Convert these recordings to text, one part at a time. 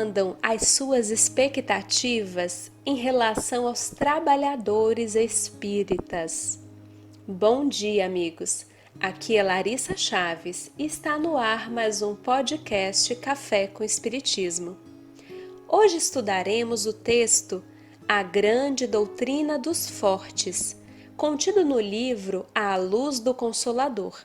andam as suas expectativas em relação aos trabalhadores espíritas? Bom dia, amigos! Aqui é Larissa Chaves e está no ar mais um podcast Café com Espiritismo. Hoje estudaremos o texto A Grande Doutrina dos Fortes, contido no livro À Luz do Consolador.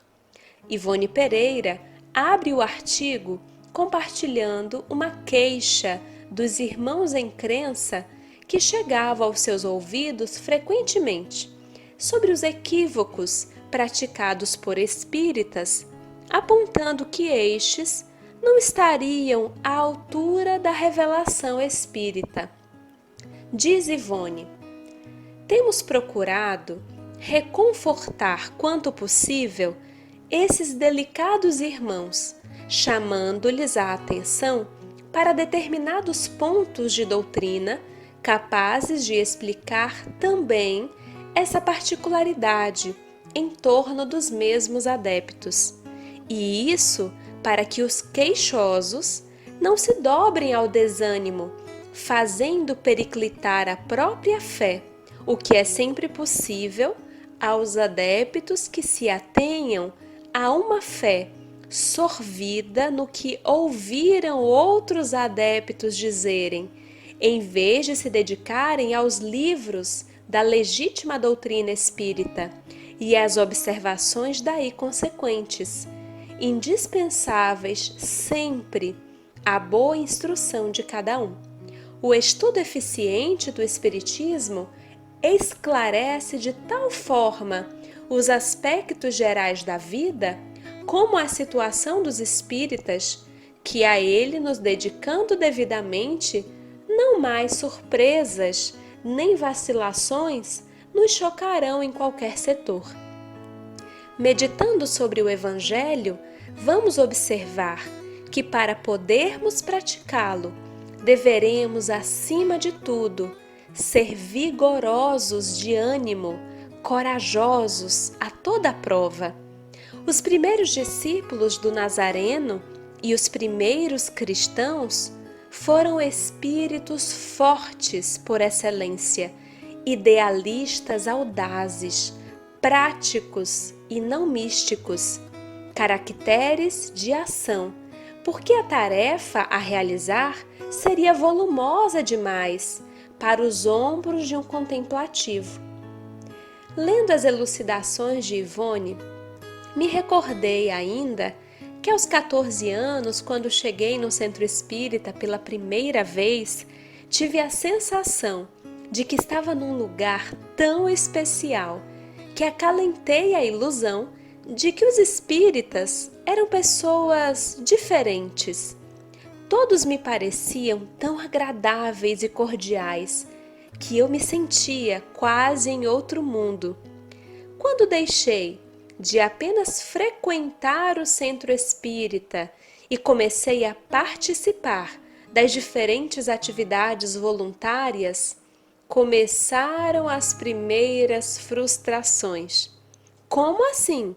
Ivone Pereira abre o artigo compartilhando uma queixa dos irmãos em crença que chegava aos seus ouvidos frequentemente sobre os equívocos praticados por espíritas, apontando que estes não estariam à altura da revelação espírita. Diz Ivone: temos procurado reconfortar quanto possível esses delicados irmãos, chamando-lhes a atenção para determinados pontos de doutrina capazes de explicar também essa particularidade em torno dos mesmos adeptos. E isso para que os queixosos não se dobrem ao desânimo, fazendo periclitar a própria fé, o que é sempre possível aos adeptos que se atenham a uma fé sorvida no que ouviram outros adeptos dizerem, em vez de se dedicarem aos livros da legítima doutrina espírita e às observações daí consequentes, indispensáveis sempre à boa instrução de cada um. O estudo eficiente do Espiritismo esclarece de tal forma os aspectos gerais da vida, como a situação dos espíritas, que a ele nos dedicando devidamente, não mais surpresas nem vacilações nos chocarão em qualquer setor. Meditando sobre o Evangelho, vamos observar que para podermos praticá-lo, deveremos, acima de tudo, ser vigorosos de ânimo, corajosos a toda prova. Os primeiros discípulos do Nazareno e os primeiros cristãos foram espíritos fortes por excelência, idealistas audazes, práticos e não místicos, caracteres de ação, porque a tarefa a realizar seria volumosa demais para os ombros de um contemplativo. Lendo as elucidações de Ivone, me recordei ainda que aos 14 anos, quando cheguei no centro espírita pela primeira vez, tive a sensação de que estava num lugar tão especial que acalentei a ilusão de que os espíritas eram pessoas diferentes. Todos me pareciam tão agradáveis e cordiais que eu me sentia quase em outro mundo. Quando deixei de apenas frequentar o centro espírita e comecei a participar das diferentes atividades voluntárias, começaram as primeiras frustrações. Como assim?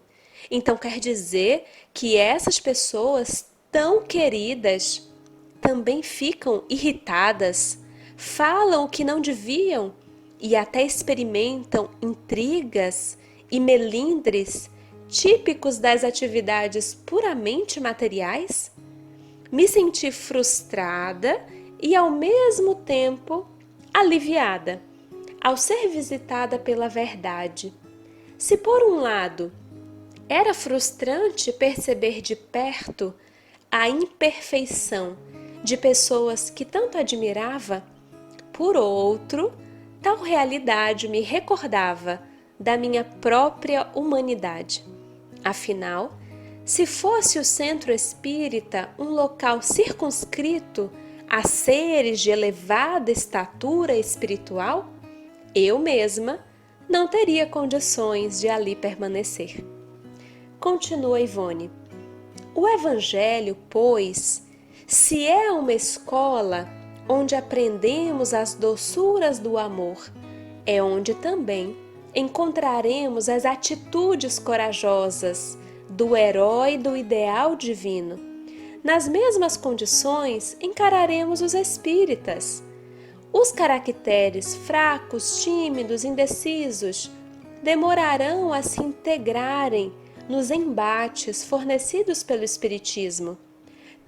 Então quer dizer que essas pessoas tão queridas também ficam irritadas, falam o que não deviam e até experimentam intrigas e melindres típicos das atividades puramente materiais? Me senti frustrada e ao mesmo tempo aliviada ao ser visitada pela verdade. Se por um lado era frustrante perceber de perto a imperfeição de pessoas que tanto admirava, por outro, tal realidade me recordava da minha própria humanidade. Afinal, se fosse o centro espírita um local circunscrito a seres de elevada estatura espiritual, eu mesma não teria condições de ali permanecer. Continua Ivone. O Evangelho, pois, se é uma escola onde aprendemos as doçuras do amor, é onde também encontraremos as atitudes corajosas do herói do ideal divino. nas mesmas condições encararemos os espíritas. Os caracteres fracos, tímidos, indecisos demorarão a se integrarem nos embates fornecidos pelo Espiritismo.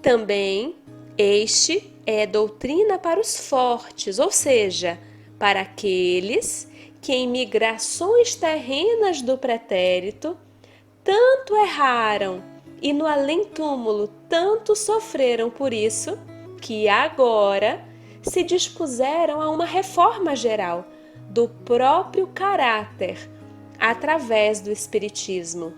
Também este é doutrina para os fortes, ou seja, para aqueles que em migrações terrenas do pretérito tanto erraram e no além-túmulo tanto sofreram por isso, que agora se dispuseram a uma reforma geral do próprio caráter através do Espiritismo.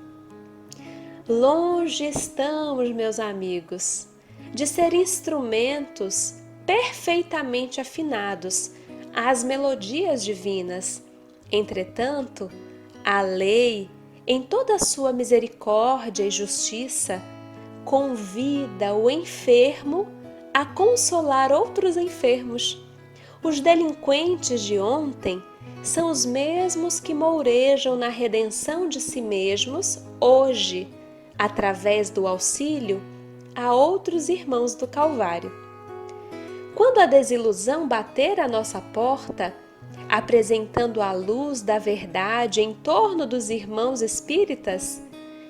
Longe estamos, meus amigos, de ser instrumentos perfeitamente afinados às melodias divinas. Entretanto, a lei, em toda a sua misericórdia e justiça, convida o enfermo a consolar outros enfermos. Os delinquentes de ontem são os mesmos que mourejam na redenção de si mesmos hoje, através do auxílio a outros irmãos do Calvário. Quando a desilusão bater à nossa porta, apresentando a luz da verdade em torno dos irmãos espíritas,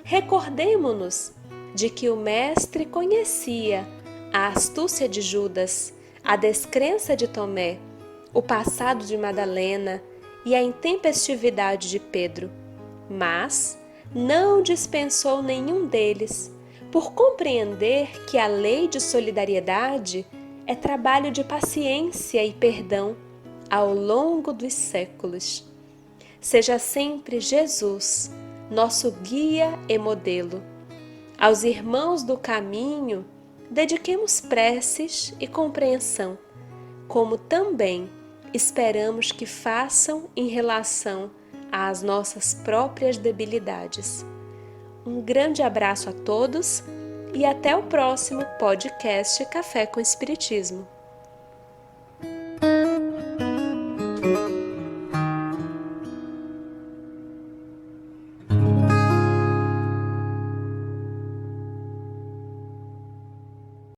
recordemo-nos de que o Mestre conhecia a astúcia de Judas, a descrença de Tomé, o passado de Madalena e a intempestividade de Pedro, mas não dispensou nenhum deles, por compreender que a lei de solidariedade é trabalho de paciência e perdão ao longo dos séculos. Seja sempre Jesus, nosso guia e modelo. Aos irmãos do caminho, dediquemos preces e compreensão, como também esperamos que façam em relação às nossas próprias debilidades. Um grande abraço a todos e até o próximo podcast Café com Espiritismo.